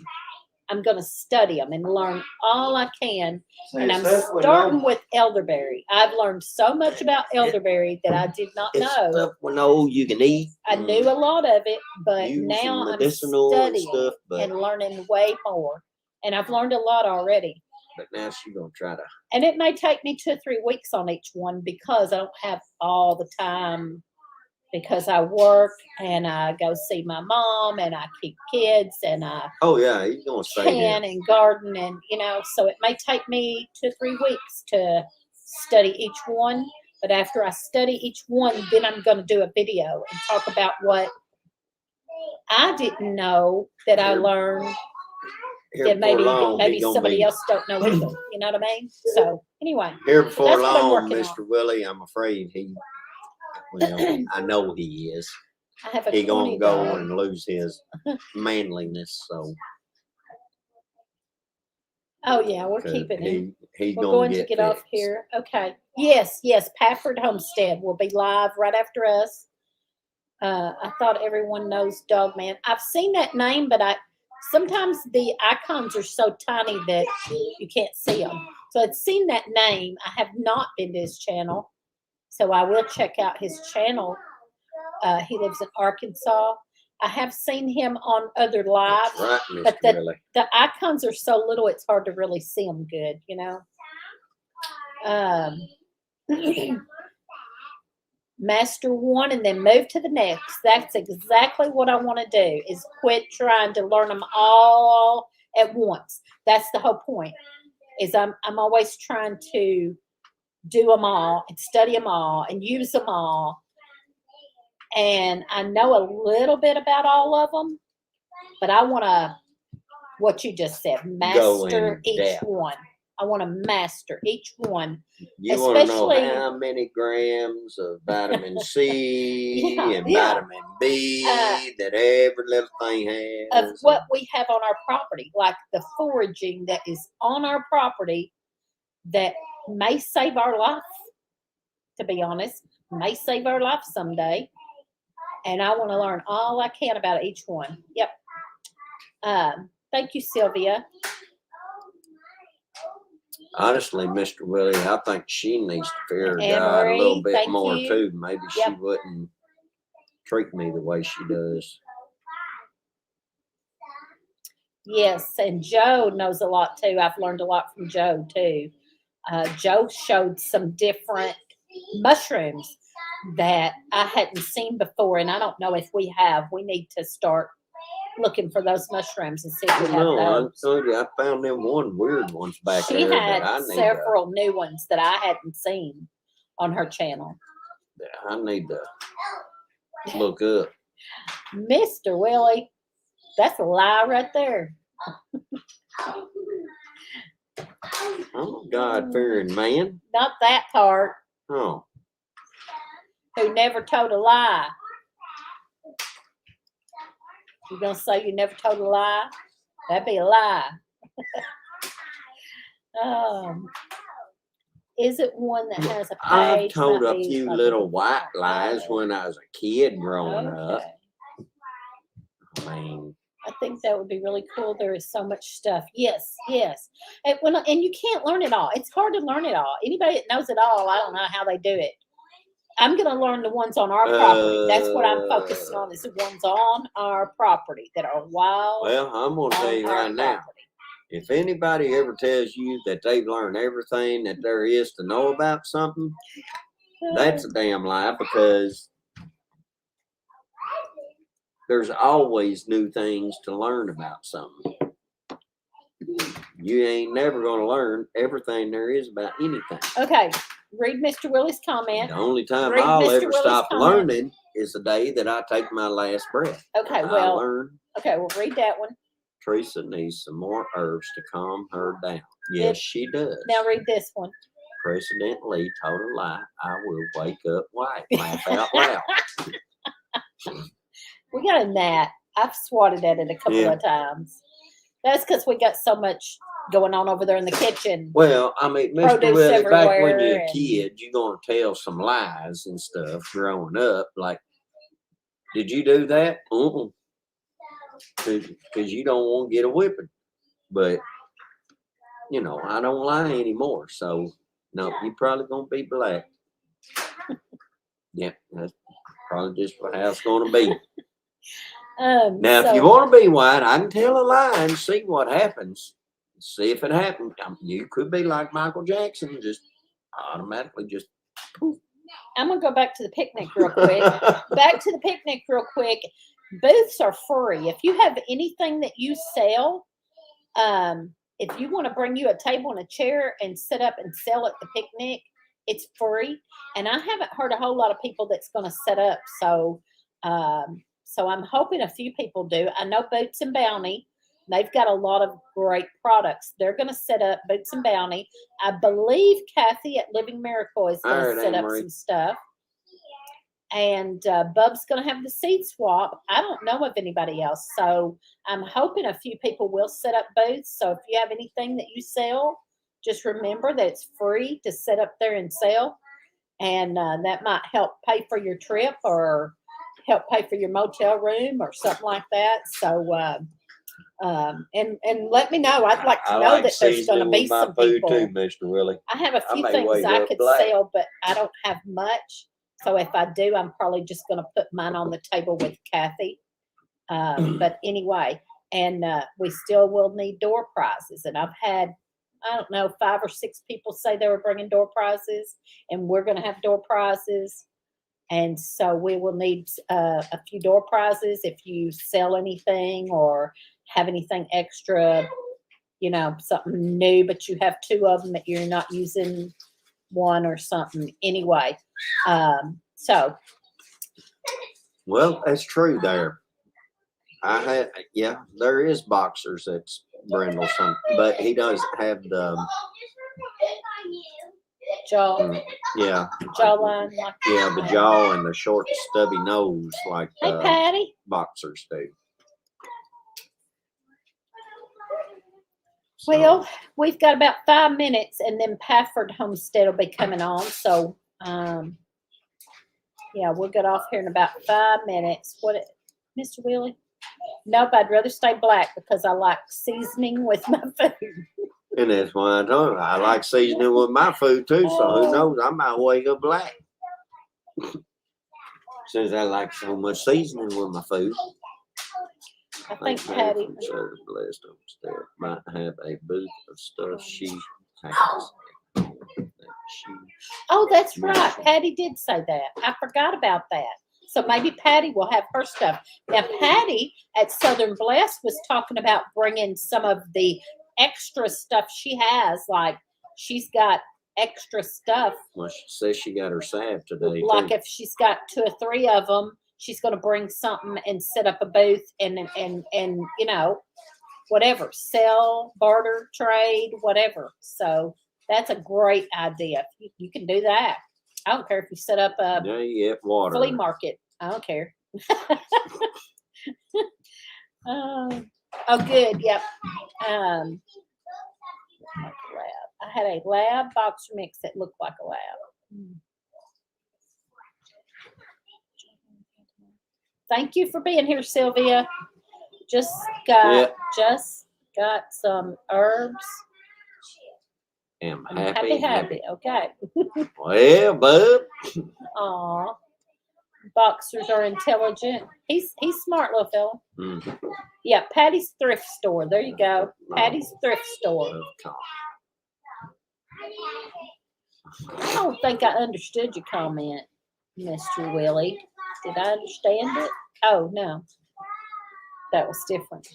I'm going to study them and learn all I can. And I'm starting with elderberry. I've learned so much about elderberry that I did not know. Stuff we know you can eat. I knew a lot of it, but now I'm studying and learning way more. And I've learned a lot already. But now she's going to try to. And it may take me 2 or 3 weeks on each one because I don't have all the time, because I work and I go see my mom and I keep kids and I he's going to say can and garden, and so it may take me 2 or 3 weeks to study each one. But after I study each one, then I'm going to do a video and talk about what I didn't know that I learned. That maybe somebody else don't know either. You know what I mean? So anyway, here before long, Mr. Willie, I'm afraid I know he is. He gonna go and lose his manliness. So. Oh yeah, we're keeping him. We're going to get off here. Okay. Yes. Pafford Homestead will be live right after us. I thought everyone knows Dogman. I've seen that name, but sometimes the icons are so tiny that you can't see them. So I've seen that name. I have not been to his channel, so I will check out his channel. He lives in Arkansas. I have seen him on other lives, but the icons are so little it's hard to really see them good, Master one and then move to the next. That's exactly what I want to do, is quit trying to learn them all at once. That's the whole point, is I'm always trying to do them all and study them all and use them all. And I know a little bit about all of them, but I want to, what you just said, master each one. I want to master each one. You want to know how many grams of vitamin C and vitamin B that every little thing has. Of what we have on our property, like the foraging that is on our property that may save our life, to be honest, may save our life someday. And I want to learn all I can about each one. Yep. Thank you, Sylvia. Honestly, Mr. Willie, I think she needs to fear God a little bit more too. Maybe she wouldn't treat me the way she does. Yes, and Joe knows a lot too. I've learned a lot from Joe too. Joe showed some different mushrooms that I hadn't seen before, and I don't know if we have. We need to start looking for those mushrooms and see if we have those. I found them weird ones back there. She had several new ones that I hadn't seen on her channel. I need to look up. Mr. Willie, that's a lie right there. I'm a God-fearing man. Not that part. Oh. Who never told a lie. You're gonna say you never told a lie? That'd be a lie. Is it one that has a I've page? told Might a be few like little white lies when I was a kid growing up. Okay. I mean, I think that would be really cool. There is so much stuff. Yes, yes. And you can't learn it all. It's hard to learn it all. Anybody that knows it all, I don't know how they do it. I'm going to learn the ones on our property. That's what I'm focusing on, is the ones on our property that are wild. well, I'm going to tell you right now. If anybody ever tells you that they've learned everything that there is to know about something, that's a damn lie, because there's always new things to learn about something. You ain't never going to learn everything there is about anything. Okay, read Mr. Willie's comment. The only time Read I'll Mr. ever Willie's stop comment. learning is the day that I take my last breath. Okay, I well, learn read that one. Teresa needs some more herbs to calm her down. Yes, she does. Now read this one. President Lee told a lie. I will wake up white. Laugh out loud. We got a gnat. I've swatted at it a couple of times. That's because we got so much going on over there in the kitchen. Well, I mean, Mr. Produce Willie, back when you're a everywhere kid, you're going to tell some lies and stuff growing up. Like, did you do that? Because you don't want to get a whipping. But, you know, I don't lie anymore. So, no, you're probably going to be black. Yeah, that's probably just how it's going to be. Now, if you want to be white, I can tell a lie and see what happens. See if it happens. You could be like Michael Jackson, just automatically just poof. I'm going to go back to the picnic real quick. Booths are free. If you have anything that you sell, if you want to bring you a table and a chair and sit up and sell at the picnic, it's free. And I haven't heard a whole lot of people that's going to set up. So I'm hoping a few people do. I know Boots and Bounty, they've got a lot of great products. They're going to set up Boots and Bounty. I believe Kathy at Living Miracle is going to set up some stuff. And Bub's going to have the seed swap. I don't know of anybody else. So I'm hoping a few people will set up booths. So if you have anything that you sell, just remember that it's free to set up there and sell. And that might help pay for your trip or help pay for your motel room or something like that. So, and let me know. I'd like to know that there's going to be some people. Too, Mr. Willie. I have a few things I could sell, but I don't have much. So if I do, I'm probably just going to put mine on the table with Kathy. But anyway, and we still will need door prizes. And I've had, I don't know, 5 or 6 people say they were bringing door prizes, and we're going to have door prizes. And so we will need a few door prizes if you sell anything or have anything extra, you know, something new, but you have 2 of them that you're not using one or something. Anyway, so. Well, that's true there. There is boxers that's brindle some, but he does have the jaw. Jawline. Like the jaw and the short stubby nose like Patty. Boxers do. Well, we've got about 5 minutes, and then Pafford Homestead will be coming on. So, we'll get off here in about 5 minutes. Mr. Willie? Nope, I'd rather stay black because I like seasoning with my food. And that's why I told you, I like seasoning with my food too. So who knows? I might wake up black. Since I like so much seasoning with my food. I think Patty Blessed Homestead might have a booth of stuff she has. Oh, that's right. Patty did say that. I forgot about that. So maybe Patty will have her stuff. Now, Patty at Southern Blessed was talking about bringing some of the extra stuff she has. Like, she's got extra stuff. Well, she says she got her salve today. Like, if she's got 2 or 3 of them, she's going to bring something and set up a booth and you know, whatever, sell, barter, trade, whatever. So that's a great idea. You can do that. I don't care if you set up a water flea market. I don't care. Oh, good. Yep. Like a lab. I had a lab boxer mix that looked like a lab. Thank you for being here, Sylvia. Just got some herbs. I'm I'm happy. Okay. Well, bub. Aw. Boxers are intelligent. He's smart, little fella. Mm. Yeah, Patty's thrift store. There you go. Patty's thrift store. I don't think I understood your comment, Mr. Willie. Did I understand it? Oh, no. That was different.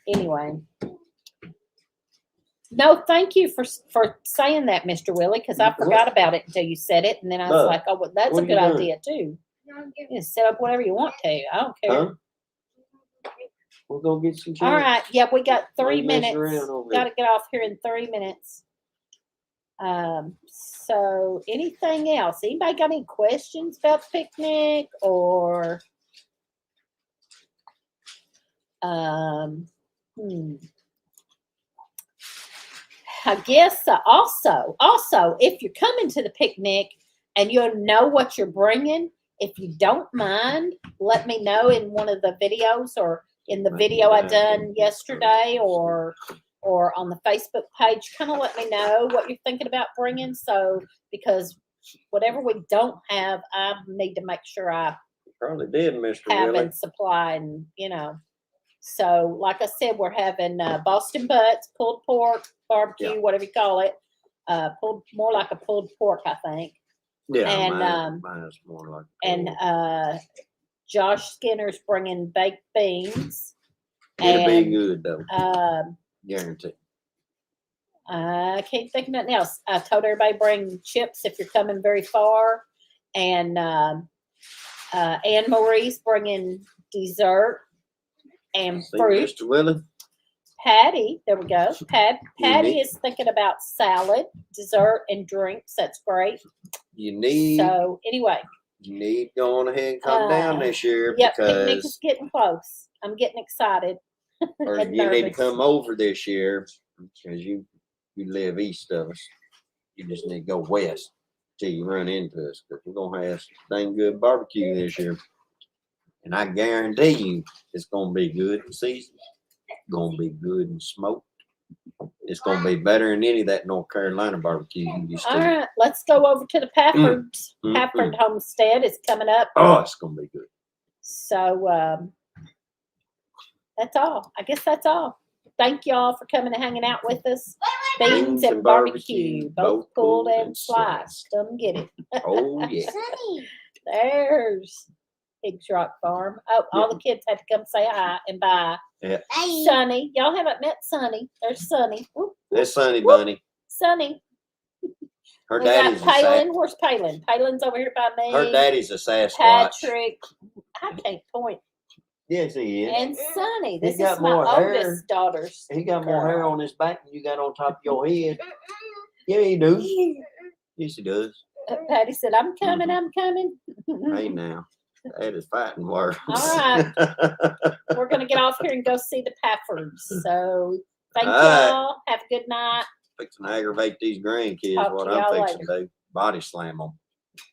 Anyway. No, thank you for saying that, Mr. Willie, because I forgot about it until you said it. And then I was like, oh, well, that's a good idea, too. You can set up whatever you want to. I don't care. Huh? We'll go get some All right. Yeah, we got 3 minutes. Got Got to get off here in 3 minutes. So anything else? Anybody got any questions about the picnic or I guess also if you're coming to the picnic and you know what you're bringing, if you don't mind, let me know in one of the videos or in the video I done yesterday or on the Facebook page. Kind of let me know what you're thinking about bringing. So because whatever we don't have, I need to make sure I probably did, Mr. have Willie. and supply and So, like I said, we're having Boston butts, pulled pork, barbecue, whatever you call it. More like a pulled pork, I think. Yeah, and mine's more like. And Josh Skinner's bringing baked beans. It'll be good though. Guarantee. I can't think of nothing else. I told everybody bring chips if you're coming very far, and Anne Marie's bringing dessert. And fruit. Mr. Willie. Patty, there we go. Patty is thinking about salad, dessert, and drinks. That's great. So anyway. You need to go on ahead and come down this year picnic is getting close. I'm getting excited. Or you need to come over this year because you live east of us. You just need to go west till you run into us because we're gonna have some dang good barbecue this year. And I guarantee you it's going to be good in season. It's going to be good and smoked. It's going to be better than any of that North Carolina barbecue you used to. All right, let's go over to the Paffords. Pafford Homestead is coming up. Oh, it's going to be good. So that's all. I guess that's all. Thank y'all for coming and hanging out with us. Beans and barbecue, both pulled and sliced. Come get it. Oh, yeah. There's Pigs Rock Farm. Oh, all the kids had to come say hi and bye. Yeah. Sonny. Y'all haven't met Sonny. There's Sonny. There's Sonny Bunny. Sonny. Her daddy's a Palin. Where's Palin? Palin's over here by me. Her daddy's a Sasquatch. Patrick. I can't point. Yes, he is. And Sonny. This is my oldest daughter's. He got more hair on his back than you got on top of your head. Yeah, he does. Yes, he does. Patty said, I'm coming, I'm coming. Hey, now. That is fighting words. All right. We're going to get off here and go see the Paffords. So, thank y'all. Have a good night. Fixing to aggravate these grandkids. Talk What to I'm y'all fixing to do. Body slam them.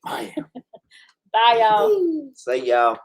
Bye, y'all. See y'all.